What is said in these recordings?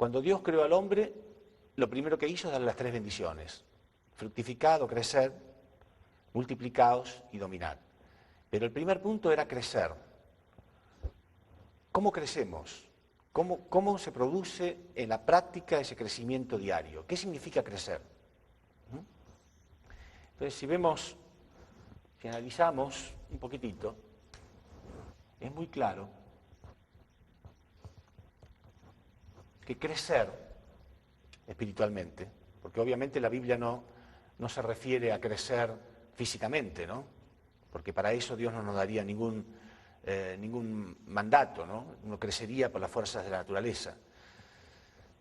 Cuando Dios creó al hombre, lo primero que hizo es darle las 3 bendiciones. Fructificad o crecer, multiplicaos y dominad. Pero el primer punto era crecer. ¿Cómo crecemos? ¿Cómo se produce en la práctica ese crecimiento diario? ¿Qué significa crecer? Entonces, si analizamos un poquitito, es muy claro que crecer espiritualmente, porque obviamente la Biblia no se refiere a crecer físicamente, ¿no? Porque para eso Dios no nos daría ningún mandato, ¿no? Uno crecería por las fuerzas de la naturaleza.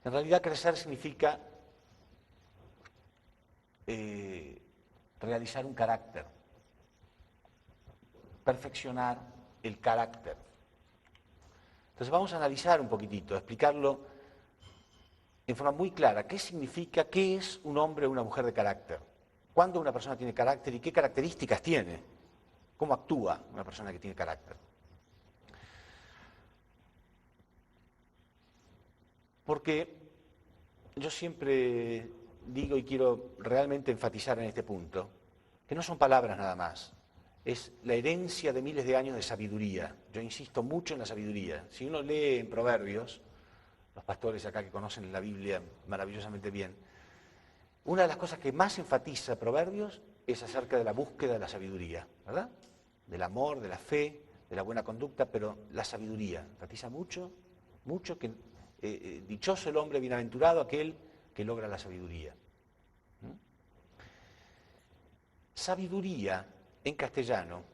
En realidad crecer significa realizar un carácter, perfeccionar el carácter. Entonces vamos a analizar un poquitito, explicarlo en forma muy clara, qué significa, qué es un hombre o una mujer de carácter, cuándo una persona tiene carácter y qué características tiene, cómo actúa una persona que tiene carácter. Porque yo siempre digo y quiero realmente enfatizar en este punto, que no son palabras nada más, es la herencia de miles de años de sabiduría. Yo insisto mucho en la sabiduría. Si uno lee en Proverbios, los pastores acá que conocen la Biblia maravillosamente bien, una de las cosas que más enfatiza Proverbios es acerca de la búsqueda de la sabiduría, ¿verdad? Del amor, de la fe, de la buena conducta, pero la sabiduría enfatiza mucho, mucho que dichoso el hombre, bienaventurado aquel que logra la sabiduría. Sabiduría en castellano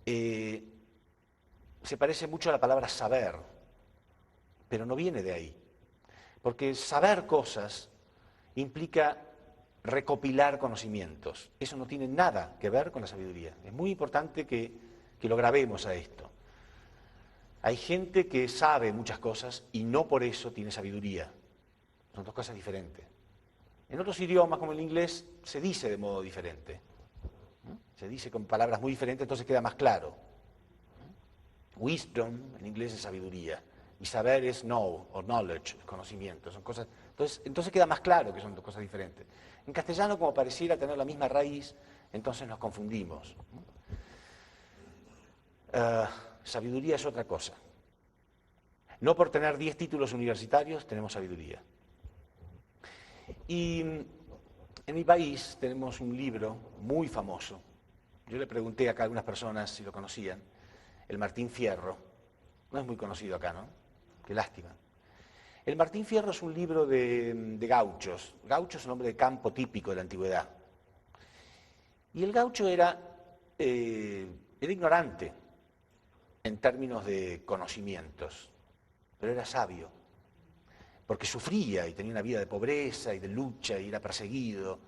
se parece mucho a la palabra saber, pero no viene de ahí. Porque saber cosas implica recopilar conocimientos. Eso no tiene nada que ver con la sabiduría. Es muy importante que lo grabemos a esto. Hay gente que sabe muchas cosas y no por eso tiene sabiduría. Son dos cosas diferentes. En otros idiomas, como el inglés, se dice de modo diferente. Se dice con palabras muy diferentes, entonces queda más claro. Wisdom en inglés es sabiduría. Y saber es know, o knowledge, conocimiento. Son cosas. Entonces queda más claro que son dos cosas diferentes. En castellano, como pareciera tener la misma raíz, entonces nos confundimos. Sabiduría es otra cosa. No por tener 10 títulos universitarios tenemos sabiduría. Y en mi país tenemos un libro muy famoso. Yo le pregunté acá a algunas personas si lo conocían. El Martín Fierro. No es muy conocido acá, ¿no? Qué lástima. El Martín Fierro es un libro de gauchos. Gaucho es un hombre de campo típico de la antigüedad. Y el gaucho era ignorante en términos de conocimientos, pero era sabio, porque sufría y tenía una vida de pobreza y de lucha y era perseguido.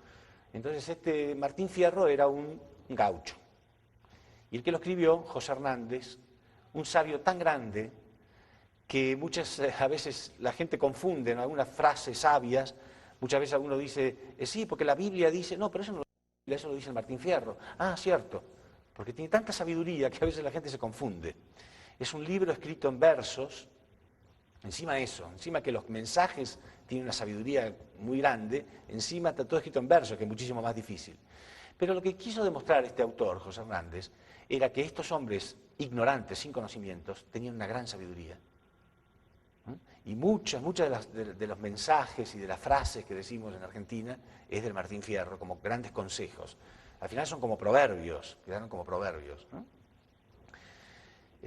Entonces este Martín Fierro era un gaucho. Y el que lo escribió, José Hernández, un sabio tan grande que a veces la gente confunde en algunas frases sabias, muchas veces alguno dice, sí, porque la Biblia dice, no, pero eso no lo dice la Biblia, eso lo dice el Martín Fierro. Ah, cierto, porque tiene tanta sabiduría que a veces la gente se confunde. Es un libro escrito en versos, encima de eso, encima que los mensajes tienen una sabiduría muy grande, encima está todo escrito en versos, que es muchísimo más difícil. Pero lo que quiso demostrar este autor, José Hernández, era que estos hombres ignorantes, sin conocimientos, tenían una gran sabiduría. Y muchas de los mensajes y de las frases que decimos en Argentina es del Martín Fierro, como grandes consejos. Al final son como proverbios, quedaron como proverbios, ¿no?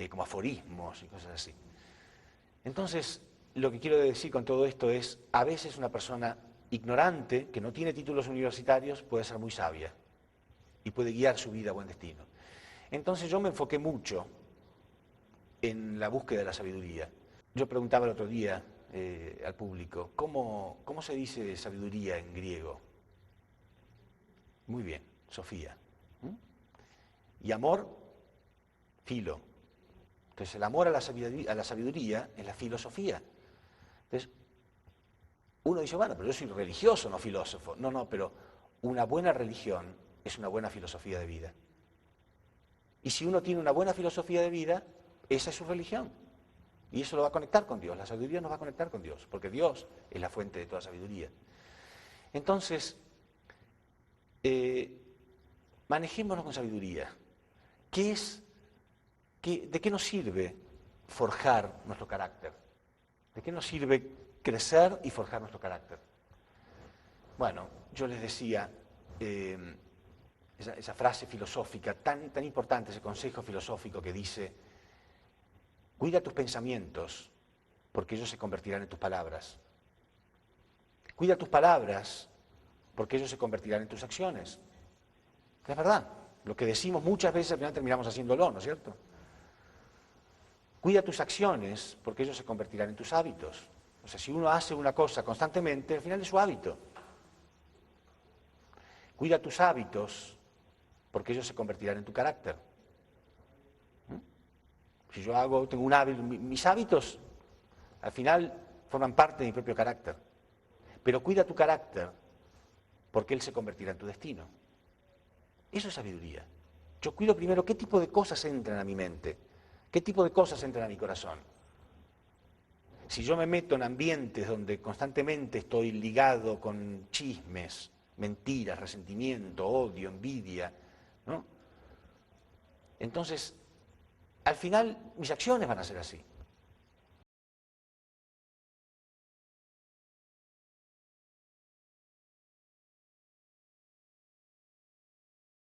Como aforismos y cosas así. Entonces, lo que quiero decir con todo esto es, a veces una persona ignorante, que no tiene títulos universitarios, puede ser muy sabia y puede guiar su vida a buen destino. Entonces yo me enfoqué mucho en la búsqueda de la sabiduría. Yo preguntaba el otro día al público, ¿cómo se dice sabiduría en griego? Muy bien, Sofía. Y amor, filo. Entonces el amor a la sabiduría es la filosofía. Entonces, uno dice, bueno, pero yo soy religioso, no filósofo. No, pero una buena religión es una buena filosofía de vida. Y si uno tiene una buena filosofía de vida, esa es su religión. Y eso lo va a conectar con Dios. La sabiduría nos va a conectar con Dios, porque Dios es la fuente de toda sabiduría. Entonces, manejémonos con sabiduría. ¿De qué nos sirve forjar nuestro carácter? ¿De qué nos sirve crecer y forjar nuestro carácter? Bueno, yo les decía, esa frase filosófica tan importante, ese consejo filosófico que dice: cuida tus pensamientos, porque ellos se convertirán en tus palabras. Cuida tus palabras, porque ellos se convertirán en tus acciones. Es verdad, lo que decimos muchas veces al final terminamos haciéndolo, ¿no es cierto? Cuida tus acciones, porque ellos se convertirán en tus hábitos. O sea, si uno hace una cosa constantemente, al final es su hábito. Cuida tus hábitos, porque ellos se convertirán en tu carácter. Si yo tengo un hábito, mis hábitos al final forman parte de mi propio carácter. Pero cuida tu carácter, porque él se convertirá en tu destino. Eso es sabiduría. Yo cuido primero qué tipo de cosas entran a mi mente, qué tipo de cosas entran a mi corazón. Si yo me meto en ambientes donde constantemente estoy ligado con chismes, mentiras, resentimiento, odio, envidia, ¿no? Entonces, al final mis acciones van a ser así.